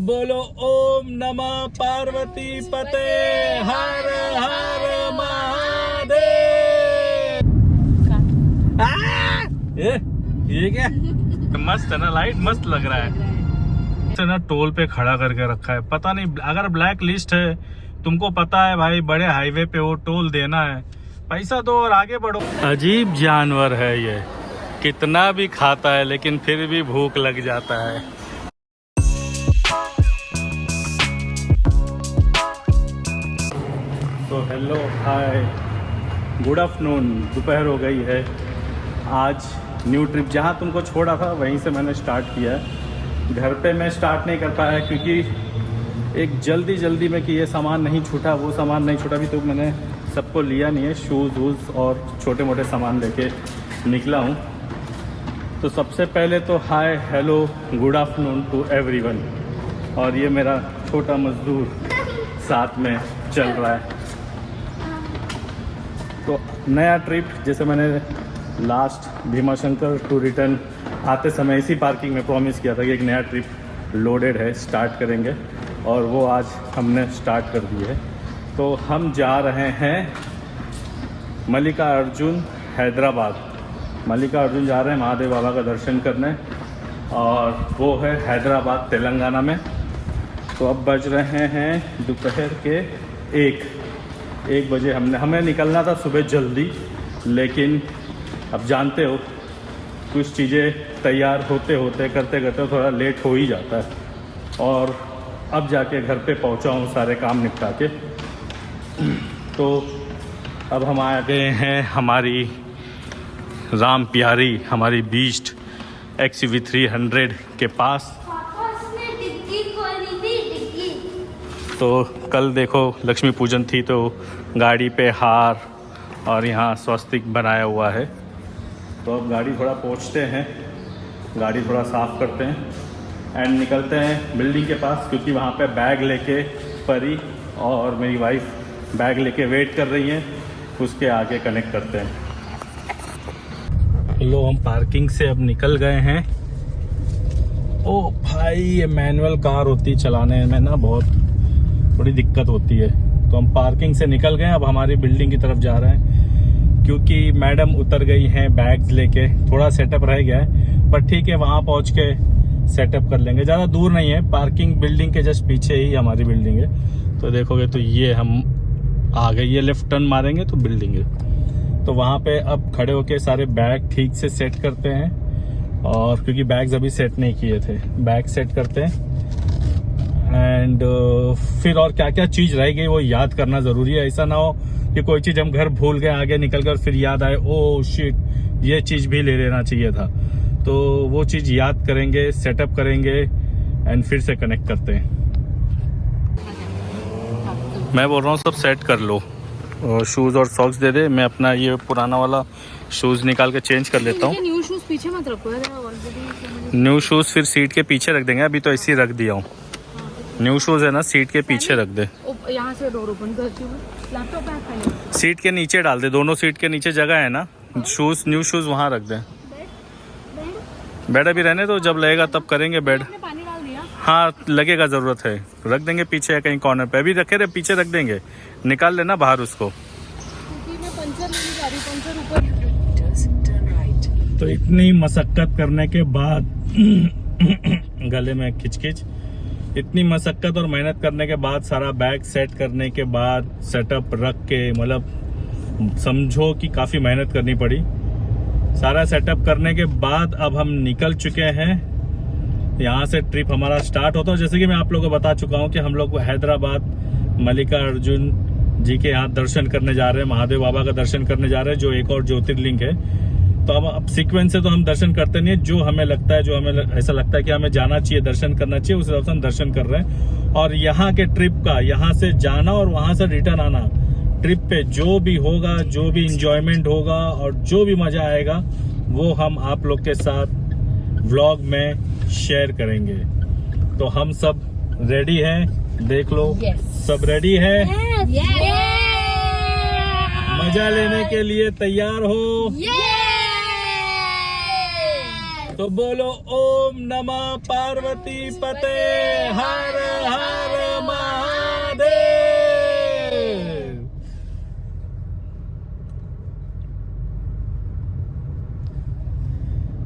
बोलो ओम नमः पार्वती पते हर हर महादेव। ये क्या मस्त है ना, लाइट मस्त लग रहा है ना। टोल पे खड़ा करके रखा है, पता नहीं अगर ब्लैक लिस्ट है, तुमको पता है भाई बड़े हाईवे पे वो टोल देना है, पैसा दो और आगे बढ़ो। अजीब जानवर है ये, कितना भी खाता है लेकिन फिर भी भूख लग जाता है। तो हेलो हाय गुड आफ्टरनून, दोपहर हो गई है। आज न्यू ट्रिप जहाँ तुमको छोड़ा था वहीं से मैंने स्टार्ट किया है। घर पे मैं स्टार्ट नहीं कर पाया क्योंकि एक जल्दी में कि ये सामान नहीं छूटा, वो सामान नहीं छूटा, भी तो मैंने सबको लिया नहीं है। शूज़ वूज़ और छोटे मोटे सामान लेके निकला हूँ। तो सबसे पहले तो hi hello good afternoon to everyone. और ये मेरा छोटा मजदूर साथ में चल रहा है। तो नया ट्रिप, जैसे मैंने लास्ट भीमाशंकर टू रिटर्न आते समय इसी पार्किंग में प्रॉमिस किया था कि एक नया ट्रिप लोडेड है, स्टार्ट करेंगे, और वो आज हमने स्टार्ट कर दी है। तो हम जा रहे हैं मल्लिकार्जुन हैदराबाद। मल्लिकार्जुन जा रहे हैं महादेव बाबा का दर्शन करने, और वो है हैदराबाद तेलंगाना में। तो अब बज रहे हैं दोपहर के 1 बजे। हमें निकलना था सुबह जल्दी, लेकिन अब जानते हो कुछ चीज़ें तैयार होते होते करते करते थोड़ा लेट हो ही जाता है। और अब जाके घर पे पहुंचा हूँ सारे काम निपटा के। तो अब हम आ गए हैं हमारी राम प्यारी, हमारी बीस्ट XUV300 के पास। तो कल देखो लक्ष्मी पूजन थी, तो गाड़ी पे हार और यहाँ स्वस्तिक बनाया हुआ है। तो अब गाड़ी थोड़ा पोंछते हैं, गाड़ी थोड़ा साफ़ करते हैं एंड निकलते हैं बिल्डिंग के पास, क्योंकि वहाँ पे बैग लेके परी और मेरी वाइफ बैग लेके वेट कर रही हैं। उसके आगे कनेक्ट करते हैं। लो हम पार्किंग से अब निकल गए हैं। ओ भाई, ये मैनुअल कार होती चलाने में ना बहुत थोड़ी दिक्कत होती है। तो हम पार्किंग से निकल गए, अब हमारी बिल्डिंग की तरफ जा रहे हैं, क्योंकि मैडम उतर गई हैं बैग्स लेके। थोड़ा सेटअप रह गया है, पर ठीक है, वहाँ पहुँच के सेटअप कर लेंगे। ज़्यादा दूर नहीं है, पार्किंग बिल्डिंग के जस्ट पीछे ही हमारी बिल्डिंग है। तो देखोगे तो ये हम आ गए, ये लेफ्ट टर्न मारेंगे तो बिल्डिंग है। तो वहाँ पे अब खड़े होके सारे बैग ठीक से सेट करते हैं, और क्योंकि बैग्स अभी सेट नहीं किए थे, बैग सेट करते हैं। एंड फिर और क्या क्या चीज़ रह गई वो याद करना ज़रूरी है। ऐसा ना हो कि कोई चीज़ हम घर भूल गए, आगे निकल कर फिर याद आए ओ शिट ये चीज़ भी ले लेना चाहिए था। तो वो चीज़ याद करेंगे, सेटअप करेंगे एंड फिर से कनेक्ट करते हैं। मैं बोल रहा हूँ सब सेट कर लो, शूज़ और सॉक्स दे दे। मैं अपना ये पुराना वाला शूज़ निकाल के चेंज कर लेता हूँ। न्यू शूज़ पीछे मत रखो यार, न्यू शूज़ फिर सीट के पीछे रख देंगे, अभी तो ऐसे ही रख दिया हूँ। न्यू शूज़ है ना, सीट के पीछे रख दे। यहाँ से डोर ओपन करती हूँ, लैपटॉप बैग पहले सीट के नीचे डाल दे, दोनों सीट के नीचे जगह है ना। शूज़ न्यू शूज़ वहाँ रख दे। बेड अभी रहने दो, जब लगेगा तब करेंगे बेड। पानी डाल दिया? हाँ लगेगा, ज़रूरत है, रख देंगे पीछे या कहीं कॉर्नर पे। अभी रखे रहे, पीछे रख देंगे, निकाल लेना बाहर उसको। तो इतनी मशक्क़त करने के बाद गले में खिचखिच, इतनी मशक्क़त और मेहनत करने के बाद, सारा बैग सेट करने के बाद, सेटअप रख के, मतलब समझो कि काफ़ी मेहनत करनी पड़ी। सारा सेटअप करने के बाद अब हम निकल चुके हैं। यहाँ से ट्रिप हमारा स्टार्ट होता है। जैसे कि मैं आप लोगों को बता चुका हूँ कि हम लोग हैदराबाद मल्लिकार्जुन जी के यहाँ दर्शन करने जा रहे हैं, महादेव बाबा का दर्शन करने जा रहे हैं, जो एक और ज्योतिर्लिंग है। तो अब सीक्वेंस से तो हम दर्शन करते नहीं है, जो हमें लगता है, जो हमें ऐसा लगता है कि हमें जाना चाहिए, दर्शन करना चाहिए, उस हिसाब से हम दर्शन कर रहे हैं। और यहाँ के ट्रिप का, यहाँ से जाना और वहाँ से रिटर्न आना, ट्रिप पे जो भी होगा, जो भी इंजॉयमेंट होगा और जो भी मजा आएगा, वो हम आप लोग के साथ व्लॉग में शेयर करेंगे। तो हम सब रेडी हैं, देख लो। सब रेडी है? मजा लेने के लिए तैयार हो? तो बोलो ओम नमः पार्वती पते हर हर महादेव।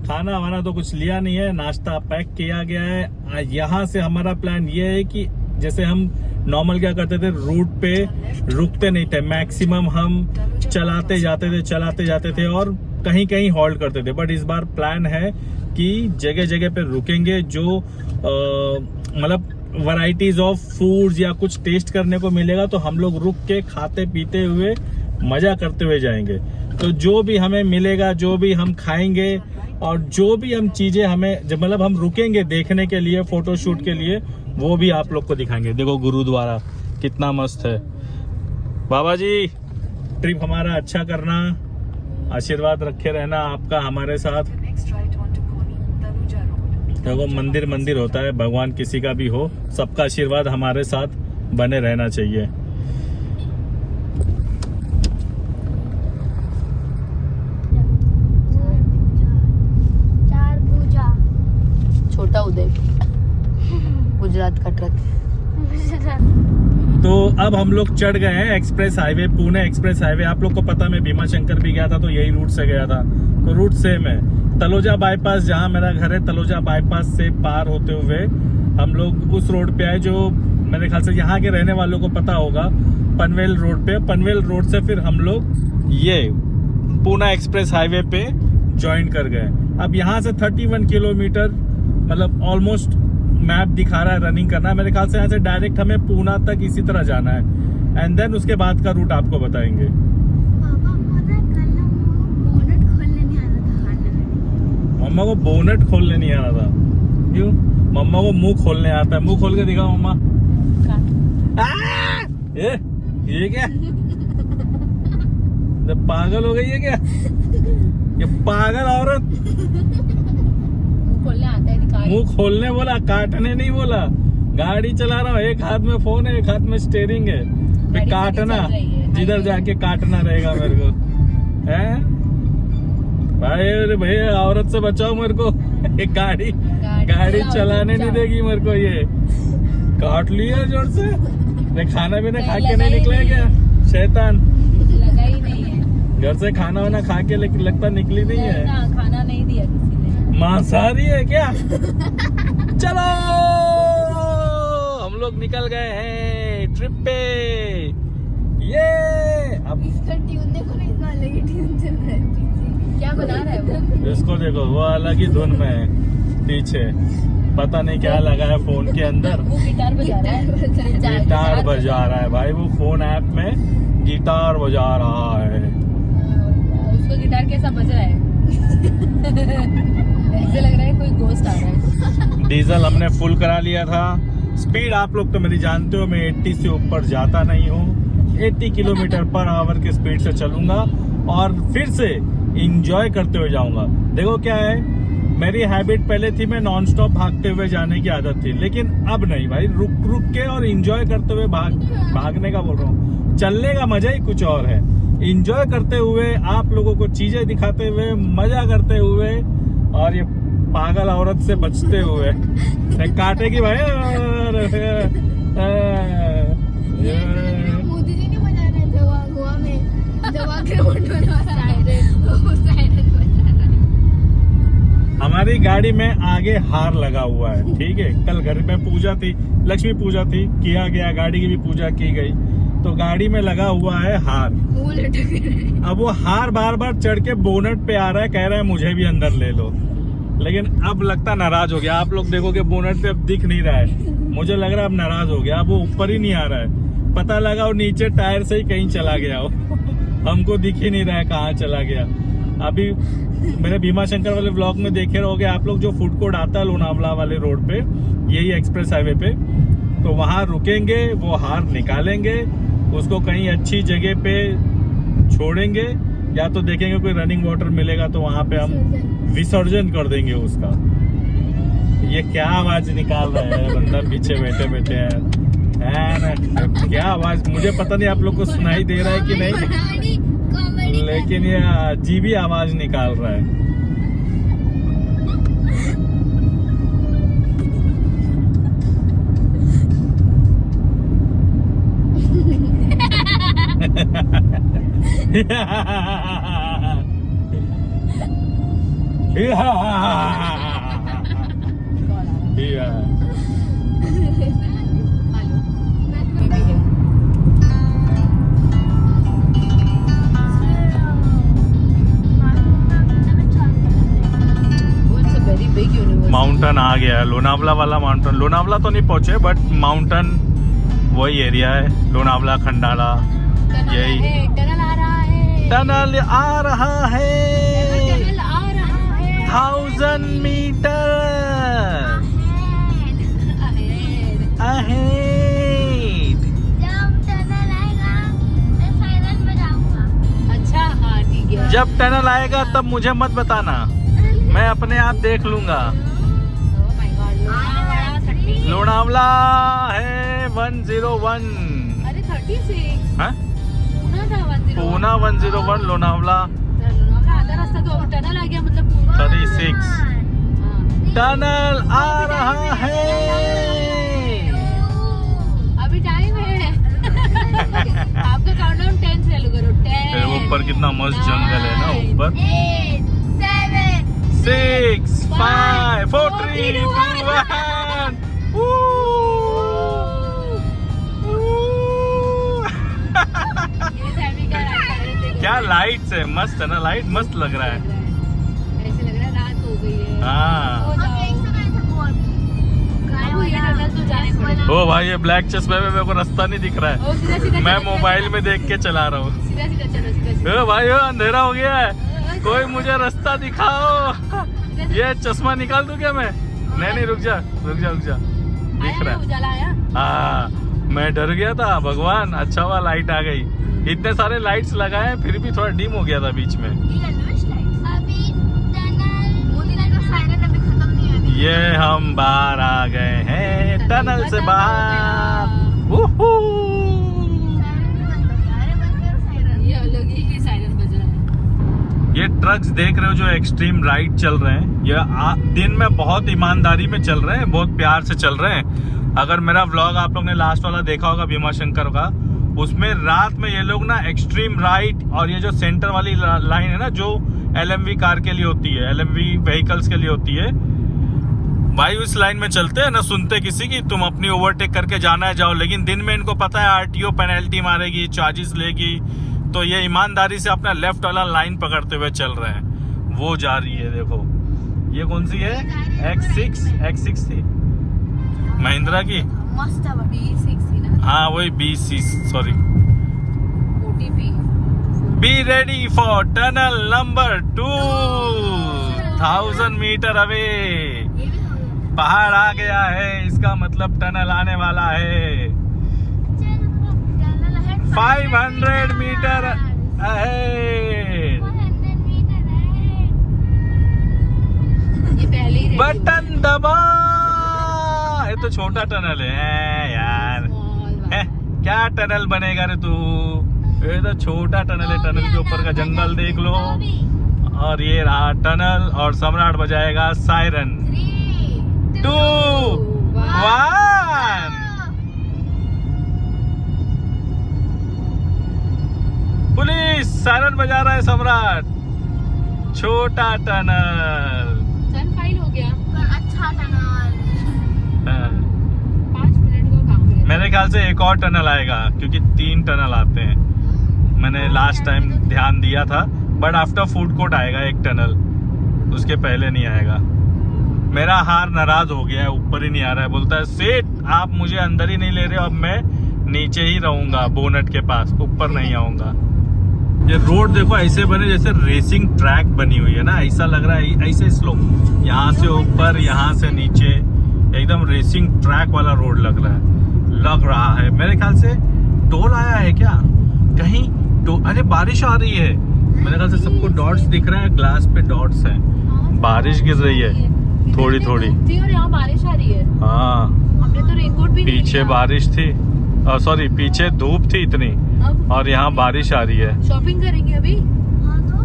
खाना वाना तो कुछ लिया नहीं है, नाश्ता पैक किया गया है। यहाँ से हमारा प्लान ये है कि जैसे हम नॉर्मल क्या करते थे, रूट पे रुकते नहीं थे, मैक्सिमम हम चलाते जाते थे और कहीं कहीं हॉल्ट करते थे। बट इस बार प्लान है कि जगह जगह पे रुकेंगे, जो मतलब वैरायटीज ऑफ फूड्स या कुछ टेस्ट करने को मिलेगा तो हम लोग रुक के खाते पीते हुए मजा करते हुए जाएंगे। तो जो भी हमें मिलेगा, जो भी हम खाएंगे और जो भी हम चीजें हमें जब मतलब हम रुकेंगे देखने के लिए, फोटो शूट के लिए, वो भी आप लोग को दिखाएंगे। देखो गुरुद्वारा कितना मस्त है। बाबा जी ट्रिप हमारा अच्छा करना, आशीर्वाद रखे रहना आपका हमारे साथ। देखो मंदिर मंदिर होता है, भगवान किसी का भी हो, सबका आशीर्वाद हमारे साथ बने रहना चाहिए। छोटा उदयपुर गुजरात का ट्रक। तो अब हम लोग चढ़ गए हैं express highway, Pune express highway. आप लोग को पता मैं भीमा शंकर भी गया था तो यही रूट से गया था, तो रूट सेम है। तलोजा बाईपास जहाँ मेरा घर है, तलोजा बाईपास से पार होते हुए हम लोग उस रोड पे आए जो मेरे ख्याल से यहाँ के रहने वालों को पता होगा, पनवेल रोड पे। पनवेल रोड से फिर हम लोग ये पुणे एक्सप्रेस हाईवे पे ज्वाइन कर गए। अब यहाँ से 31 किलोमीटर मतलब ऑलमोस्ट मैप दिखा रहा है, रनिंग करना है। मेरे ख्याल से यहाँ से डायरेक्ट हमें पूना तक इसी तरह जाना है एंड देन उसके बाद का रूट आपको बताएंगे। मम्मा को बोनट खोलने नहीं आ रहा था। क्यों? मम्मा को मुंह खोलने आता है। मुंह खोल के दिखाओ मम्मा। ये क्या? पागल हो गई है क्या? ये पागल औरत। खोलने आता है, मुंह खोलने बोला, काटने नहीं बोला। गाड़ी चला रहा हूँ, एक हाथ में फोन है, एक हाथ में स्टेयरिंग है। फिर काटना, जिधर जाके काटना रहेगा मेरे को। है भाई, अरे भैया औरत से बचाओ मेरे को। एक गाड़ी चलाने नहीं देगी मेरे को। ये काट लिया जोर से। खाना पीना खा के नहीं निकले क्या शैतान? लगा ही नहीं है। घर से खाना वाना खा के लगता निकली नहीं है। खाना नहीं दिया किसी ने। मांसाहारी है क्या? चलो हम लोग निकल गए हैं ट्रिप पे। ये अब इसका ट्यून देखो ना, इसका अलग ही ट्यून चल रहा है पीछे। क्या बना रहा है वो? इसको देखो, वो अलग ही धुन में है पीछे। पता नहीं क्या लगा है फोन के अंदर। वो गिटार बजा रहा है। गिटार बजा रहा है भाई, वो फोन ऐप में गिटार बजा रहा है। उसको गिटार कैसा बज रहा है? ऐसे लग रहा है कोई घोस्ट आ रहा है। डीजल हमने फुल करा लिया था। स्पीड आप लोग तो मेरी जानते हो, मैं 80 से ऊपर जाता नहीं हूँ। 80 किलोमीटर पर आवर के स्पीड से चलूंगा और फिर से इंजॉय करते हुए जाऊंगा। देखो क्या है, मेरी हैबिट पहले थी, मैं नॉन स्टॉप भागते हुए जाने की आदत थी, लेकिन अब नहीं भाई। रुक के और इंजॉय करते हुए भागने का बोल रहा हूँ। चलने का मजा ही कुछ और है। इंजॉय करते हुए, आप लोगों को चीजें दिखाते हुए, मजा करते हुए और ये पागल औरत से बचते हुए। काटेगी भाई। मोदी जी ने बजा रहे थे गोवा में, जब हमारी गाड़ी में आगे हार लगा हुआ है, ठीक है। कल घर में पूजा थी, लक्ष्मी पूजा थी, किया गया, गाड़ी की भी पूजा की गई, तो गाड़ी में लगा हुआ है हार। अब वो हार बार बार चढ़ के बोनट पे आ रहा है, कह रहा है मुझे भी अंदर ले लो, लेकिन अब लगता नाराज हो गया। आप लोग देखोगे बोनट पे अब दिख नहीं रहा है, मुझे लग रहा है अब नाराज हो गया। अब वो ऊपर ही नहीं आ रहा है, पता लगा वो नीचे टायर से ही कहीं चला गया हो। हमको दिख ही नहीं रहा है कहाँ चला गया। अभी मेरे भीमा शंकर वाले व्लॉग में देखे रहोगे आप लोग, जो फूड कोर्ट आता है लोनावला वाले रोड पे, यही एक्सप्रेस हाईवे पे, तो वहां रुकेंगे, वो हार निकालेंगे, उसको कहीं अच्छी जगह पे छोड़ेंगे, या तो देखेंगे कोई रनिंग वाटर मिलेगा तो वहां पे हम विसर्जन कर देंगे उसका। ये क्या आवाज निकाल रहा है बंदा पीछे बैठे बैठे है ना? क्या आवाज, मुझे पता नहीं आप लोग को सुनाई दे रहा है कि नहीं, लेकिन ये अजीब ही आवाज निकाल रहा है। माउंटेन आ गया है, लोनावला वाला माउंटेन। लोनावला तो नहीं पहुंचे बट माउंटेन वही एरिया है, लोनावला खंडाला। यही टनल आ रहा है, टनल आ रहा है, टनल आ रहा है 1000 मीटर अहेड। जब टनल आएगा मैं साइरन बजाऊंगा। अच्छा हाँ ठीक है। जब टनल आएगा तब मुझे मत बताना, मैं अपने आप देख लूंगा। Oh my God, Lonavala 30। Lonavala है 101। अरे 36 हाँ? पूना था 101। पूना 101, लोनावला लोनावला आधा रास्ता तो अब टनल आ गया, मतलब पूना। 36। हाँ। टनल आ रहा है। अभी टाइम है। आपका काउंटडाउन 10 से चालू करो। 10 फिर ऊपर कितना मस्त जंगल है ना ऊपर। 8 7 6 5 4 3 2 1। ये सैमी का रास्ता है। क्या लाइट्स है, मस्त है ना, लाइट मस्त लग रहा है। ऐसे लग रहा है रात हो गई है। हाँ। सो जाओ। अब ये टनल तो जाने पड़ेगा। ओ भाई, ये ब्लैक चश्मे में मेरे को रास्ता नहीं दिख रहा है। ओ, सीधा सीधा मैं चलो, मोबाइल में देख के चला रहा हूँ। सीधा सीधा चलो, सीधा सीधा। ओ भाई, ओ अंधेरा हो गया है, कोई मुझे रास्ता दिखाओ। ये चश्मा निकाल दूं क्या मैं? नहीं, रुक जा रुक जा रुक जा, दिख आया रहा ना है। उजाला आया। हाँ, मैं डर गया था। भगवान, अच्छा हुआ लाइट आ गई। इतने सारे लाइट्स लगाए फिर भी थोड़ा डिम हो गया था बीच में। अभी टनल मोदी का साइरन अभी खत्म नहीं हुआ। ये हम बाहर आ गए हैं, टनल से बाहर। वूहू। साइरन भी बंद हो गया। अरे बंद करो साइरन। ये अलग ही साइरन बज रहा है। ये ट्रक्स देख रहे हो जो एक्सट्रीम राइट चल रहे हैं, ये दिन में बहुत ईमानदारी में चल रहे हैं, बहुत प्यार से चल रहे हैं। अगर मेरा व्लॉग आप लोग ने लास्ट वाला देखा होगा भीमा शंकर का, उसमें रात में ये लोग ना एक्सट्रीम राइट और ये जो सेंटर वाली लाइन है ना, जो LMV कार के लिए होती है, LMV व्हीकल्स के लिए होती है भाई, उस लाइन में चलते हैं ना, सुनते किसी की, तुम अपनी ओवरटेक करके जाना है जाओ। लेकिन दिन में इनको पता है RTO पेनल्टी मारेगी, चार्जेस लेगी, तो ये ईमानदारी से अपना लेफ्ट वाला लाइन पकड़ते हुए चल रहे हैं। वो जा रही है, देखो ये कौन सी है? X6 थी महिंद्रा की। मस्त है बड़ी। B6 ना। हाँ वही B6, sorry. OTP। Be ready for tunnel number 2, 1000 meter away. ये भी हो गया। पहाड़ आ गया है, इसका मतलब टनल आने वाला है। टनल है 500 मीटर अहेड। 400 मीटर है। ये पहले ही बटन दबा। ये तो छोटा टनल है यार। है, क्या टनल बनेगा रे तू? ये तो छोटा टनल है, टनल के ऊपर का जंगल देख लो। और ये रहा टनल, और सम्राट बजाएगा सायरन। 3 2 1। पुलिस सायरन बजा रहा है सम्राट। छोटा टनल। सन फाइल हो गया। पर अच्छा टनल। हाँ। 5 मिनट का काम है। मेरे ख्याल से एक और टनल आएगा, क्योंकि 3 टनल आते हैं। मैंने लास्ट टाइम ध्यान दिया था, बट आफ्टर फूड कोर्ट आएगा एक टनल, उसके पहले नहीं आएगा। मेरा हार नाराज हो गया है, ऊपर ही नहीं आ रहा है। बोलता है सेठ आप मुझे अंदर ही नहीं ले रहे हो, अब मैं नीचे ही रहूंगा बोनट के पास, ऊपर नहीं आऊंगा। ये रोड देखो ऐसे बने जैसे रेसिंग ट्रैक बनी हुई है ना, ऐसा लग रहा है, ऐसे स्लो, यहाँ से ऊपर यहाँ से नीचे, एकदम रेसिंग ट्रैक वाला रोड लग रहा है। मेरे ख्याल से टोल आया है क्या कहीं? तो अरे बारिश आ रही है, मेरे ख्याल से सबको डॉट्स दिख रहा है, ग्लास पे डॉट्स हैं। बारिश गिर रही है थोड़ी थोड़ी। और यहाँ बारिश आ रही है। हाँ, हमने तो रेनकोट भी नहीं पीछे लिया। बारिश थी, सॉरी पीछे धूप थी इतनी, अब और यहाँ बारिश आ रही है। शॉपिंग करेंगे अभी। हाँ तो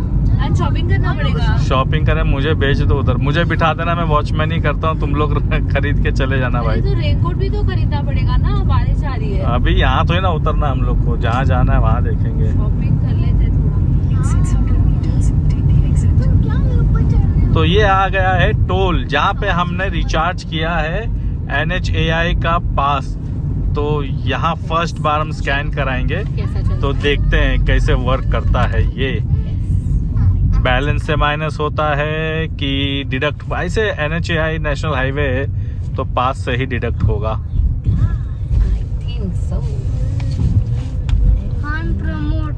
आज शॉपिंग करना पड़ेगा। शॉपिंग करें, मुझे भेज दो उधर, मुझे बिठा देना, मैं वॉचमैन ही करता हूँ, तुम लोग खरीद के चले जाना भाई। अरे तो रेनकोट भी तो खरीदना पड़ेगा ना, बारिश आ रही है। अभी यहाँ तो है ना उतरना हम लोग को, जहाँ जाना है वहाँ देखेंगे। शॉपिंग कर लेते थोड़ा। क्या मैं ऊपर चढ़ रही हूँ? तो ये आ गया है टोल, जहाँ पे हमने रिचार्ज किया है NHAI का पास। तो यहाँ फर्स्ट बार हम स्कैन कराएंगे, कैसा चल तो देखते हैं कैसे वर्क करता है ये। बैलेंस से माइनस होता है कि डिडक्ट, ऐसे NHAI नेशनल हाईवे है तो पास से ही डिडक्ट होगा। Think so. हम प्रमोट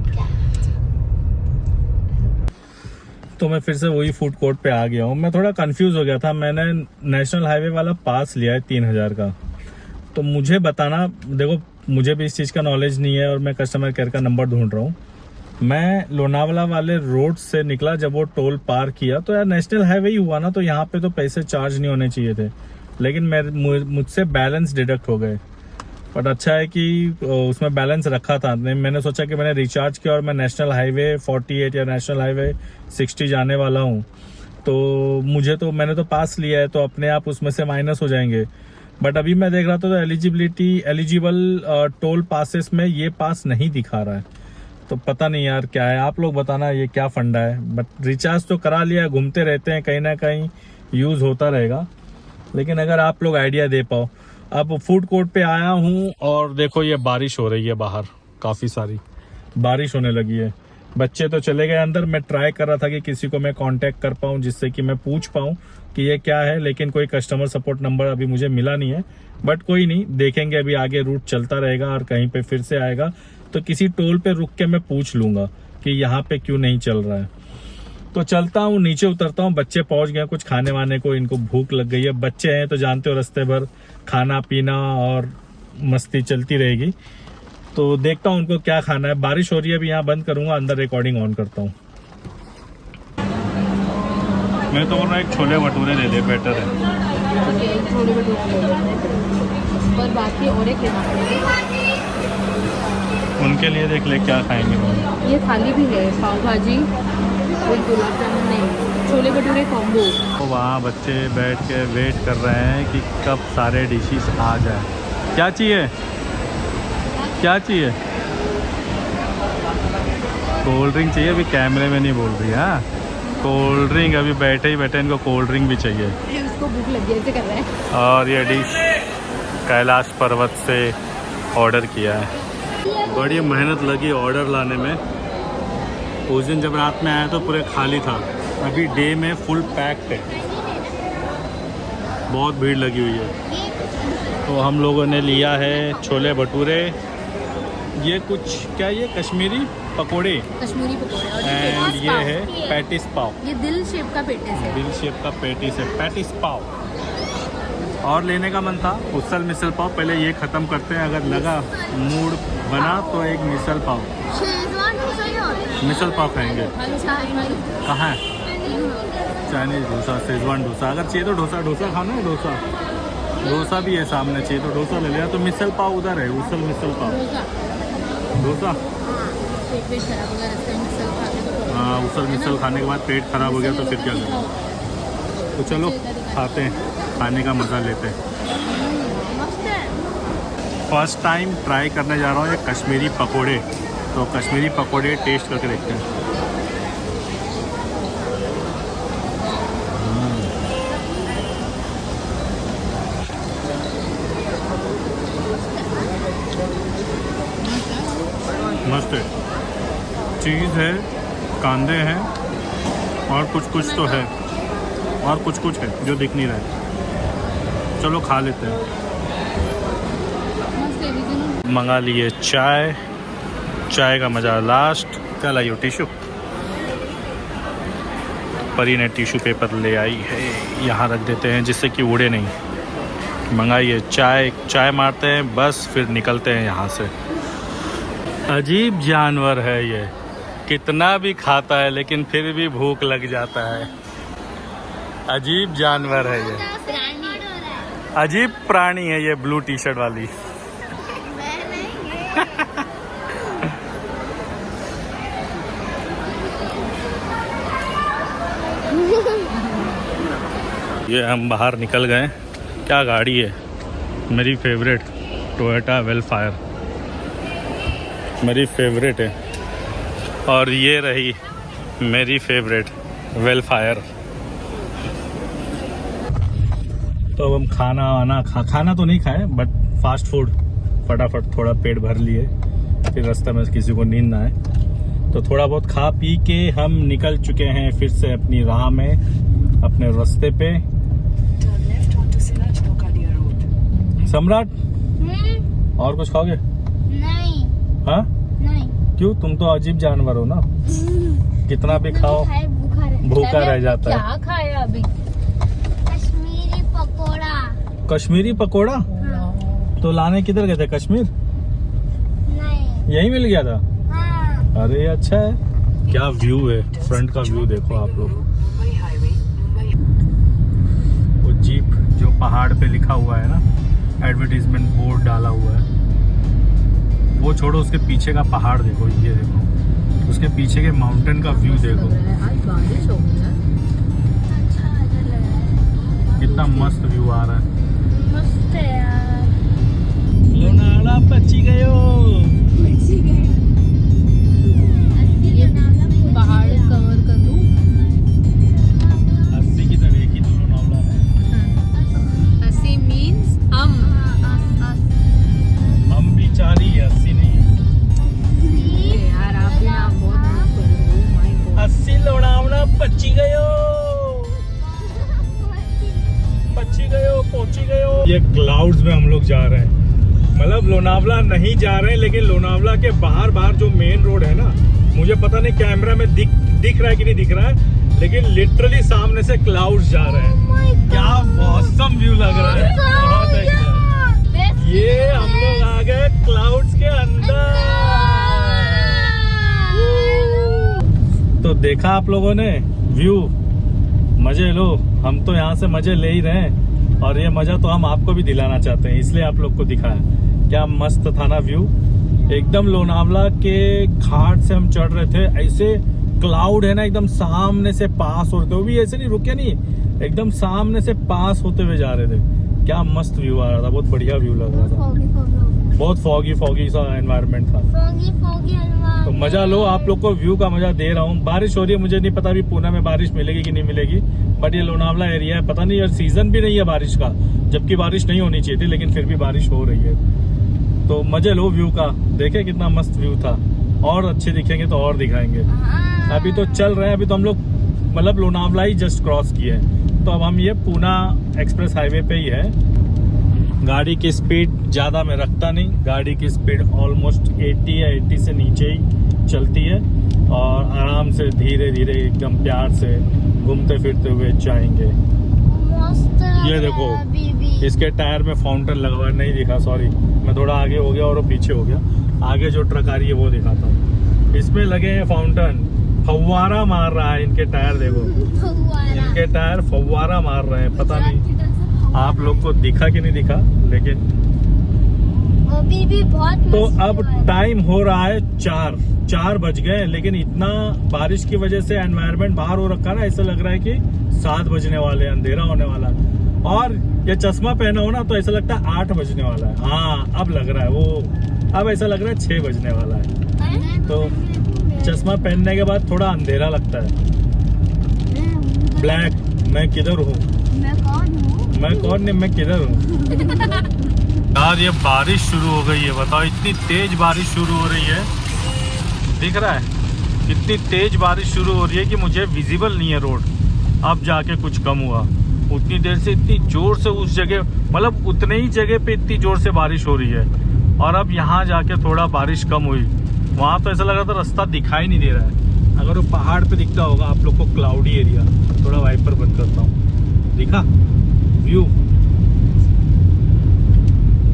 तो मैं फिर से वही फूड कोर्ट पे आ गया हूँ। मैं थोड़ा कंफ्यूज हो गया था, मैंने नेशनल हाईवे वाला पास लिया है 3000 का। तो मुझे बताना, देखो मुझे भी इस चीज़ का नॉलेज नहीं है और मैं कस्टमर केयर का नंबर ढूंढ रहा हूँ। मैं लोनावला वाले रोड से निकला, जब वो टोल पार किया तो यार नेशनल हाईवे ही हुआ ना, तो यहाँ पे तो पैसे चार्ज नहीं होने चाहिए थे, लेकिन मुझसे बैलेंस डिडक्ट हो गए। बट अच्छा है कि उसमें बैलेंस रखा था। मैंने सोचा कि मैंने रिचार्ज किया और मैं नेशनल हाईवे 48 या नेशनल हाईवे 60 जाने वाला हूँ, तो मैंने तो पास लिया है, तो अपने आप उसमें से माइनस हो जाएंगे। बट अभी मैं देख रहा था तो एलिजिबल टोल पासेस में ये पास नहीं दिखा रहा है। तो पता नहीं यार क्या है, आप लोग बताना ये क्या फंडा है। बट रिचार्ज तो करा लिया, घूमते रहते हैं, कहीं ना कहीं यूज होता रहेगा। लेकिन अगर आप लोग आइडिया दे पाओ। अब फूड कोर्ट पे आया हूँ और देखो ये बारिश हो रही है बाहर, काफ़ी सारी बारिश होने लगी है। बच्चे तो चले गए अंदर। मैं ट्राई कर रहा था कि किसी को मैं कांटेक्ट कर पाऊँ जिससे कि मैं पूछ पाऊँ कि ये क्या है, लेकिन कोई कस्टमर सपोर्ट नंबर अभी मुझे मिला नहीं है। बट कोई नहीं, देखेंगे, अभी आगे रूट चलता रहेगा और कहीं पे फिर से आएगा तो किसी टोल पे रुक के मैं पूछ लूंगा कि यहाँ पे क्यों नहीं चल रहा है। तो चलता हूँ, नीचे उतरता हूँ। बच्चे पहुंच गए कुछ खाने वाने को, इनको भूख लग गई है। बच्चे हैं तो जानते हो रास्ते भर खाना पीना और मस्ती चलती रहेगी। तो देखता हूँ उनको क्या खाना है। बारिश हो रही है, अभी यहाँ बंद करूंगा, अंदर रिकॉर्डिंग ऑन करता हूँ। मैं तो बोल रहा एक छोले भटूरे ले ले, बेटर है। छोले भटूरे पर बाकी और एक लेना पड़ेगा। उनके लिए देख ले क्या खाएंगे वो। ये थाली भी है, पाव भाजी और गुलाब जामुन नहीं, छोले भटूरे कॉम्बो। तो वहाँ बच्चे बैठ के वेट कर रहे हैं कि कब सारे डिशेस आ जाए। क्या चाहिए, क्या चाहिए? कोल्ड ड्रिंक चाहिए, अभी कैमरे में नहीं बोल रही। हाँ, कोल्ड ड्रिंक अभी बैठे ही बैठे इनको कोल्ड ड्रिंक भी चाहिए। उसको भूख लगी ऐसे कर रहे हैं। और ये डिश कैलाश पर्वत से ऑर्डर किया है। बड़ी मेहनत लगी ऑर्डर लाने में। उस दिन जब रात में आया तो पूरे खाली था, अभी डे में फुल पैक्ड है, बहुत भीड़ लगी हुई है। तो हम लोगों ने लिया है छोले भटूरे, ये कुछ क्या, ये कश्मीरी पकोड़े कश्मीरी पकौड़े और एंड पेटिस ये पाव। है पैटिस पाव। ये दिल शेप का पेटिस है। दिल शेप का पैटिस है, पैटिस पाव। और लेने का मन था उसल मिसल पाव, पहले ये ख़त्म करते हैं, अगर लगा मूड बना तो एक मिसल पाव, शेजवान डोसा ही होता है। मिसल पाव खाएंगे। कहाँ है? Chinese dosa, Schezwan dosa. अगर चाहिए तो डोसा खाना है, डोसा भी है सामने, चाहिए तो डोसा ले लिया। तो मिसल पाव उधर है, उसल मिसल पाव। डोसा, पेट खराब हो गया रास्ते में मिसल खा के तो। हाँ, उसल मिसल खाने के बाद पेट खराब हो गया तो फिर क्या करें। तो चलो खाते हैं, खाने का मज़ा लेते हैं। फर्स्ट टाइम ट्राई करने जा रहा हूँ ये कश्मीरी पकोड़े। तो कश्मीरी पकोड़े टेस्ट करके देखते हैं। मस्त है, चीज़ है, कांदे हैं और कुछ तो है, और कुछ है जो दिख नहीं रहा है। चलो खा लेते हैं। मंगा लिए चाय, चाय का मज़ा लास्ट। क्या लाई हो? टिश्यू। परी ने टिश्यू पेपर ले आई है, यहाँ रख देते हैं जिससे कि उड़े नहीं। मंगाइए चाय, चाय मारते हैं बस, फिर निकलते हैं यहाँ से। अजीब जानवर है ये, कितना भी खाता है लेकिन फिर भी भूख लग जाता है। अजीब जानवर है ये, अजीब प्राणी है ये ब्लू टी शर्ट वाली। ये हम बाहर निकल गए। क्या गाड़ी है, मेरी फेवरेट टोयोटा वेलफायर, मेरी फेवरेट है। और ये रही मेरी फेवरेट वेल फायर। तो अब हम खाना तो नहीं खाए, बट फास्ट फूड फटाफट थोड़ा पेट भर लिए, फिर रास्ते में किसी को नींद ना आए, तो थोड़ा बहुत खा पी के हम निकल चुके हैं फिर से अपनी राह में, अपने रास्ते पे। सम्राट, और कुछ खाओगे? नहीं हाँ? नहीं। क्यों? तुम तो अजीब जानवर हो ना, कितना भी खाओ भूखा रह जाता है। क्या खाया अभी? कश्मीरी पकोड़ा। कश्मीरी पकोड़ा? हाँ। तो लाने किधर गए थे? कश्मीर? नहीं। यही मिल गया था? हाँ। अरे अच्छा है। क्या व्यू है, फ्रंट का व्यू देखो आप लोग। वो जीप जो पहाड़ पे लिखा हुआ है ना, एडवर्टीजमेंट बोर्ड डाला हुआ है, वो छोड़ो, उसके पीछे का पहाड़ देखो, ये देखो, उसके पीछे के माउंटेन का व्यू देखो, आज बारिश हो गई है। अच्छा लग रहा है। कितना मस्त व्यू आ रहा है। मस्त है यार। लोनावला पची गयो। ये पहाड़ कवर कर लूं। 80 की तरह एक ही तो लोनावला है। 80 मीन्स हम भी 4 ही है, 80 नहीं है। यार आप भी ना बहुत मेहनत कर रहे हो। माय गॉड 80 लोनावला पची गयो, पहुंची गयो। ये क्लाउड्स में हम लोग जा रहे हैं, मतलब लोनावला नहीं जा रहे हैं, लेकिन लोनावला के बाहर जो मेन रोड है ना, मुझे पता नहीं कैमरा में दिख रहा है कि नहीं दिख रहा है, लेकिन लिटरली सामने से क्लाउड्स जा रहे हैं। क्या मौसम व्यू लग रहा है, बहुत अच्छा। ये हम लोग आ गए क्लाउड्स के अंदर। तो देखा आप लोगों ने व्यू, मजे लो। हम तो यहाँ से मजे ले ही रहे हैं, और ये मजा तो हम आपको भी दिलाना चाहते हैं, इसलिए आप लोग को दिखाया। क्या मस्त था ना व्यू, एकदम लोनावला के घाट से हम चढ़ रहे थे, ऐसे क्लाउड है ना एकदम सामने से पास होते हुए, भी ऐसे नहीं रुके नहीं, एकदम सामने से पास होते हुए जा रहे थे। क्या मस्त व्यू आ रहा था, बहुत बढ़िया व्यू लग रहा था। बहुत फॉगी सा एनवायरनमेंट था। तो मजा लो, आप लोग को व्यू का मजा दे रहा हूँ। बारिश हो रही है, मुझे नहीं पता अभी पुणे में बारिश मिलेगी कि नहीं मिलेगी, बट ये लोनावला एरिया है, पता नहीं यार, सीजन भी नहीं है बारिश का, जबकि बारिश नहीं होनी चाहिए थी, लेकिन फिर भी बारिश हो रही है। तो मजे लो व्यू का, देखे कितना मस्त व्यू था, और अच्छे दिखेंगे तो और दिखाएंगे। अभी तो चल रहे हैं, अभी तो हम लोग मतलब लोनावला ही जस्ट क्रॉस किए हैं, तो अब हम ये पूना एक्सप्रेस हाईवे पे ही है। गाड़ी की स्पीड ज़्यादा मैं रखता नहीं, गाड़ी की स्पीड ऑलमोस्ट 80 या 80 से नीचे ही चलती है, और आराम से धीरे धीरे एकदम प्यार से घूमते फिरते हुए जाएंगे। ये देखो, इसके टायर में फाउंटेन लगा हुआ है, नहीं दिखा, सॉरी, मैं थोड़ा आगे हो गया और वो पीछे हो गया। आगे जो ट्रक आ रही है वो दिखाता हूँ, इसमें लगे हैं फाउंटेन, फव्वारा मार रहा है इनके टायर, देखो इनके टायर फव्वारा मार रहे हैं। पता नहीं आप लोग को दिखा कि नहीं दिखा, लेकिन भी बहुत तो अब टाइम हो रहा है 4 बज गए, लेकिन इतना बारिश की वजह से एनवायरनमेंट बाहर हो रखा ना, ऐसा लग रहा है कि 7 बजने वाले, अंधेरा होने वाला। और ये चश्मा पहना हो ना तो ऐसा लगता है 8 बजने वाला है। हाँ, अब लग रहा है वो, अब ऐसा लग रहा है 6 बजने वाला है। तो चश्मा पहनने के बाद थोड़ा अंधेरा लगता है। ब्लैक, मैं किधर हूँ? मैं कौन नहीं, मैं किधर हूँ? यार ये बारिश शुरू हो गई है, बताओ, इतनी तेज बारिश शुरू हो रही है, दिख रहा है इतनी तेज बारिश शुरू हो रही है कि मुझे विजिबल नहीं है रोड। अब जाके कुछ कम हुआ, उतनी देर से इतनी जोर से उस जगह, मतलब उतने ही जगह पे इतनी जोर से बारिश हो रही है, और अब यहाँ जाके थोड़ा बारिश कम हुई। वहाँ तो ऐसा लग रहा था रास्ता दिखाई नहीं दे रहा है। अगर वो पहाड़ पे दिखता होगा आप लोग को, क्लाउडी एरिया, थोड़ा वाइपर बंद करता हूँ, दिखा व्यू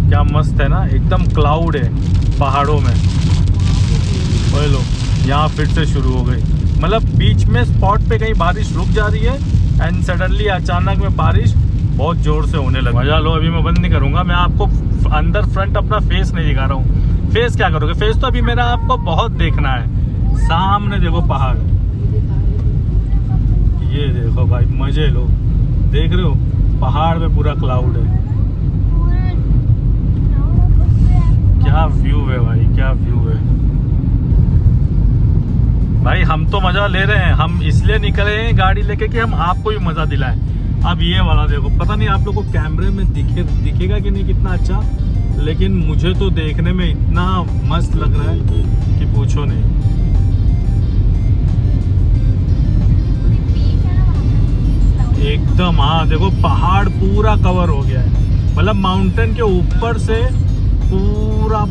क्या मस्त है ना, एकदम क्लाउड है पहाड़ों में। ओए लो, यहाँ फिर से शुरू हो गई, मतलब बीच में स्पॉट पे कहीं बारिश रुक जा रही है, एंड सडनली अचानक में बारिश बहुत जोर से होने लगी। मजा लो, अभी मैं बंद नहीं करूंगा, मैं आपको अंदर फ्रंट अपना फेस नहीं दिखा रहा हूँ। फेस क्या करोगे, फेस तो अभी मेरा आपको बहुत देखना है। सामने देखो पहाड़, ये देखो भाई, मजे लो, देख रहे हो पहाड़ पे पूरा क्लाउड है। क्या व्यू है भाई, क्या व्यू है। भाई हम तो मजा ले रहे हैं, हम इसलिए निकले हैं गाड़ी लेके कि हम आपको भी मजा दिलाएं। अब ये वाला देखो, पता नहीं आप लोगों को कैमरे में दिखेगा कि नहीं कितना अच्छा, लेकिन मुझे तो देखने में इतना मस्त लग रहा है कि पूछो नहीं। एकदम, हाँ देखो पहाड़ पूरा कवर हो गया है, मतलब माउंटेन के ऊपर से पूरा,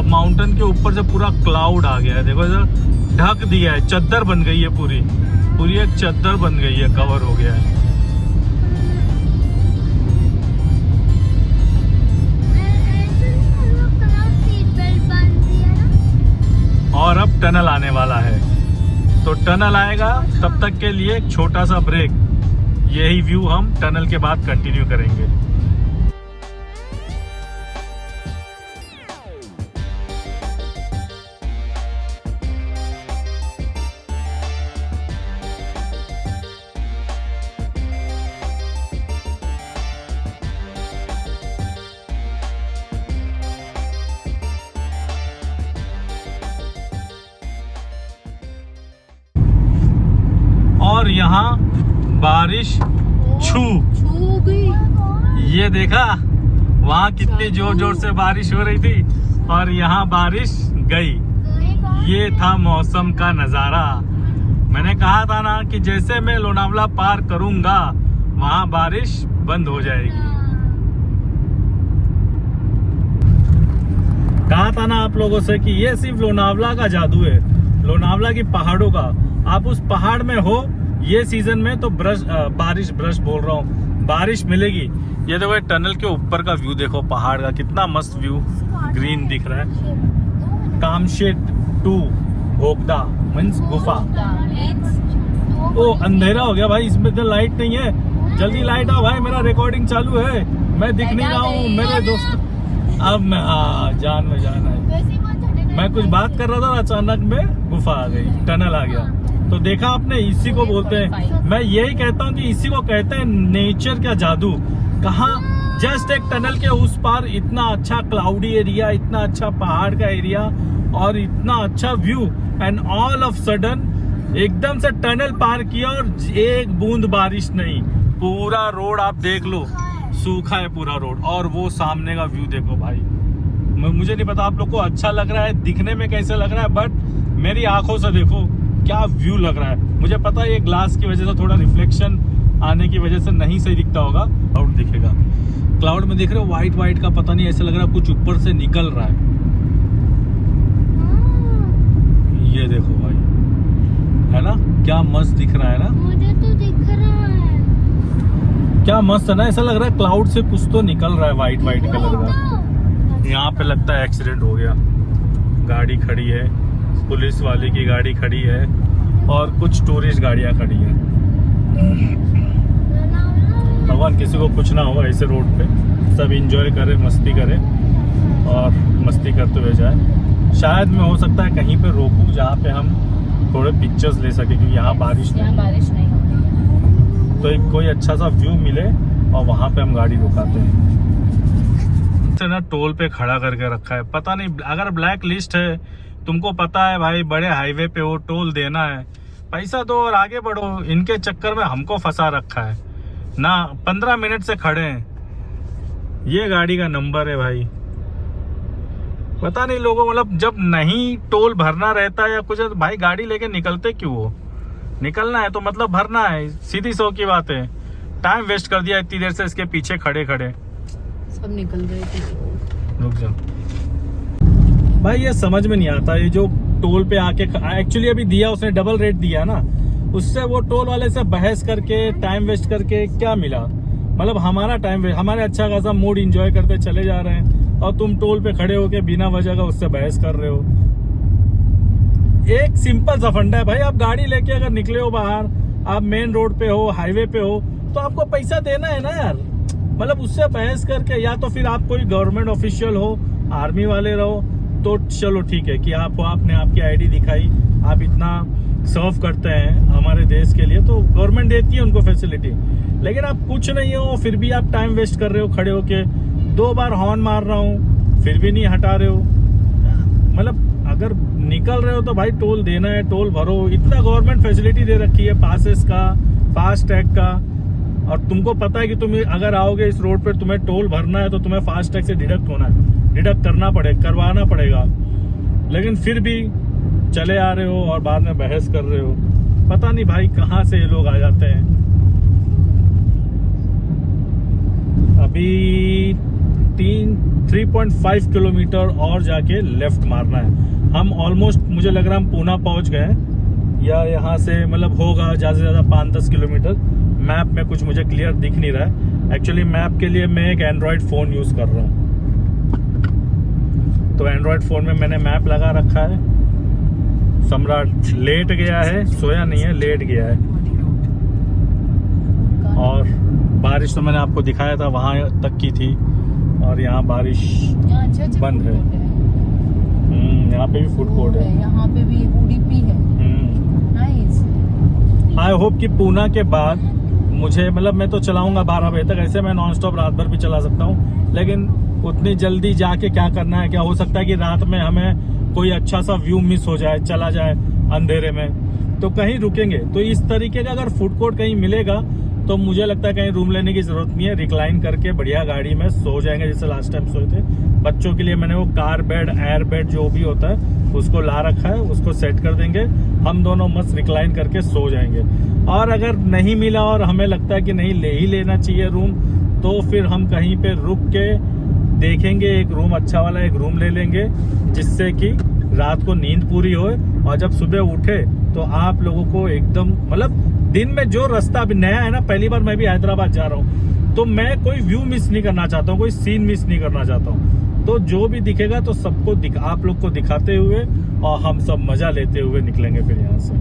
माउंटेन के ऊपर से पूरा क्लाउड आ गया है। देखो इधर ढक दिया है, चद्दर बन गई है, पूरी पूरी एक चद्दर बन गई है, कवर हो गया है। और अब टनल आने वाला है, तो टनल आएगा तब तक के लिए एक छोटा सा ब्रेक। यही व्यू हम टनल के बाद कंटिन्यू करेंगे। और यहाँ बारिश छू गई। ये देखा, वहाँ कितनी जोर जोर से बारिश हो रही थी और यहाँ बारिश गई। ये था मौसम का नजारा। मैंने कहा था ना कि जैसे मैं लोनावला पार करूंगा वहाँ बारिश बंद हो जाएगी। कहा था ना आप लोगों से कि ये सिर्फ लोनावला का जादू है, लोनावला की पहाड़ों का। आप उस पहाड़ में हो ये सीजन में तो बारिश बोल रहा हूँ, बारिश मिलेगी। ये देखो टनल के ऊपर का व्यू देखो, पहाड़ का कितना मस्त व्यू ग्रीन दिख रहा है। कामशेट 2 भोगदा मीन्स गुफा। ओ अंधेरा हो गया भाई, इसमें तो लाइट नहीं है, जल्दी लाइट आओ भाई, मेरा रिकॉर्डिंग चालू है, मैं दिख नहीं रहा हूँ मेरे दोस्त। अब मैं जान में जान है, मैं कुछ बात कर रहा था और अचानक में गुफा आ गई, टनल आ गया। तो देखा आपने, इसी को बोलते हैं, मैं यही कहता हूँ कि इसी को कहते हैं नेचर का जादू। कहाँ जस्ट एक टनल के उस पार इतना अच्छा क्लाउडी एरिया, इतना अच्छा पहाड़ का एरिया और इतना अच्छा view, and all of sudden एकदम से टनल पार किया और एक बूंद बारिश नहीं, पूरा रोड आप देख लो सूखा है पूरा रोड। और वो सामने का व्यू देखो भाई, मुझे नहीं पता आप लोग को अच्छा लग रहा है, दिखने में कैसे लग रहा है, बट मेरी आंखों से देखो क्या व्यू लग रहा है। मुझे पता है ये ग्लास की वजह से, थोड़ा रिफ्लेक्शन आने की वजह से नहीं सही दिखता होगा, क्लाउड दिखेगा। क्लाउड में देख रहे हो व्हाइट व्हाइट का, पता नहीं ऐसा लग रहा है कुछ ऊपर से निकल रहा है। ये देखो भाई, है ना, क्या मस्त दिख रहा है ना, मुझे तो दिख रहा है, क्या मस्त है ना, ऐसा लग रहा है क्लाउड से कुछ तो निकल रहा है व्हाइट व्हाइट कलर का। यहाँ पे लगता है एक्सीडेंट हो गया, गाड़ी खड़ी है, पुलिस वाले की गाड़ी खड़ी है और कुछ टूरिस्ट गाड़ियां खड़ी है। भगवान किसी को कुछ ना हो ऐसे रोड पे, सब एंजॉय करे, मस्ती करे और मस्ती करते हुए जाए। शायद मैं हो सकता है कहीं पे रोकूं जहाँ पे हम थोड़े पिक्चर्स ले सके, क्योंकि यहाँ बारिश नहीं होती, तो एक कोई अच्छा सा व्यू मिले और वहाँ पे हम गाड़ी रुकाते हैं। से ना टोल पे खड़ा करके रखा है, पता नहीं, अगर ब्लैक लिस्ट है, तुमको पता है भाई बड़े हाईवे पे वो टोल देना है, पैसा दो और आगे बढ़ो। इनके चक्कर में हमको फंसा रखा है ना, 15 मिनट से खड़े हैं। ये गाड़ी का नंबर है भाई, पता नहीं लोगों, मतलब जब नहीं टोल भरना रहता है या कुछ, भाई गाड़ी लेके निकलते क्यों हो? निकलना है तो मतलब भरना है, सीधी सौ की बात है। टाइम वेस्ट कर दिया इतनी देर से इसके पीछे खड़े खड़े, सब निकल गए थे। रुक जाओ भाई, ये समझ में नहीं आता, ये जो टोल पे आके एक्चुअली अभी दिया उसने डबल रेट दिया ना, उससे वो टोल वाले से बहस करके टाइम वेस्ट करके क्या मिला? मतलब हमारा टाइम वेस्ट, हमारे अच्छा खासा मूड एंजॉय करते चले जा रहे हैं और तुम टोल पे खड़े होके बिना वजह का उससे बहस कर रहे हो। एक सिंपल सा फंडा है भाई, आप गाड़ी लेके अगर निकले हो बाहर, आप मेन रोड पे हो, हाईवे पे हो, तो आपको पैसा देना है ना यार। मतलब उससे बहस करके, या तो फिर आप कोई गवर्नमेंट ऑफिशियल हो, आर्मी वाले रहो, तो चलो ठीक है कि आपने आपकी आईडी दिखाई, आप इतना सर्व करते हैं हमारे देश के लिए, तो गवर्नमेंट देती है उनको फैसिलिटी। लेकिन आप कुछ नहीं हो, फिर भी आप टाइम वेस्ट कर रहे हो खड़े होके, 2 बार हॉर्न मार रहा हूँ फिर भी नहीं हटा रहे हो। मतलब अगर निकल रहे हो तो भाई टोल देना है, टोल भरो। इतना गवर्नमेंट फैसिलिटी दे रखी है, पासेस का, फास्ट टैग का, और तुमको पता है कि तुम अगर आओगे इस रोड पे तुम्हें टोल भरना है तो तुम्हें फास्ट टैग से डिडक्ट होना है, डिडक्ट करवाना पड़ेगा। लेकिन फिर भी चले आ रहे हो और बाद में बहस कर रहे हो। पता नहीं भाई कहाँ से ये लोग आ जाते हैं। अभी 3.5 किलोमीटर और जाके लेफ्ट मारना है। हम ऑलमोस्ट, मुझे लग रहा है हम पूना पहुंच गए हैं, या यहाँ से मतलब होगा ज़्यादा से ज़्यादा 5-10 किलोमीटर। मैप में कुछ मुझे क्लियर दिख नहीं रहा है। एक्चुअली मैप के लिए मैं एक एंड्रॉयड फ़ोन यूज़ कर रहा हूँ, तो एंड्रॉयड फ़ोन में मैंने मैप लगा रखा है। सम्राट लेट गया है, सोया नहीं है, लेट गया है। और बारिश तो मैंने आपको दिखाया था, वहाँ तक की थी, और यहाँ बारिश बंद है। यहाँ पे भी फूड कोर्ट है, यहाँ पे भी उडुपी है। नाइस। आई होप कि पूना के बाद मुझे, मतलब मैं तो चलाऊंगा 12 बजे तक, ऐसे मैं नॉन स्टॉप रात भर भी चला सकता हूँ, लेकिन उतनी जल्दी जाके क्या करना है, क्या हो सकता है कि रात में हमें कोई अच्छा सा व्यू मिस हो जाए, चला जाए अंधेरे में, तो कहीं रुकेंगे। तो इस तरीके का अगर फूड कोर्ट कहीं मिलेगा तो मुझे लगता है कहीं रूम लेने की जरूरत नहीं है, रिक्लाइन करके बढ़िया गाड़ी में सो जाएंगे जैसे लास्ट टाइम सोए थे। बच्चों के लिए मैंने वो कार बेड, एयर बेड जो भी होता है उसको ला रखा है, उसको सेट कर देंगे, हम दोनों मस्त रिक्लाइन करके सो जाएंगे। और अगर नहीं मिला और हमें लगता है कि नहीं ले ही लेना चाहिए रूम, तो फिर हम कहीं पे रुक के देखेंगे, एक रूम अच्छा वाला एक रूम ले लेंगे, जिससे कि रात को नींद पूरी हो, और जब सुबह उठे तो आप लोगों को एकदम, मतलब दिन में जो रास्ता अभी नया है ना, पहली बार मैं भी हैदराबाद जा रहा हूँ, तो मैं कोई व्यू मिस नहीं करना चाहता हूँ, कोई सीन मिस नहीं करना चाहता हूँ। तो जो भी दिखेगा तो सबको आप लोग को दिखाते हुए और हम सब मजा लेते हुए निकलेंगे फिर यहाँ से।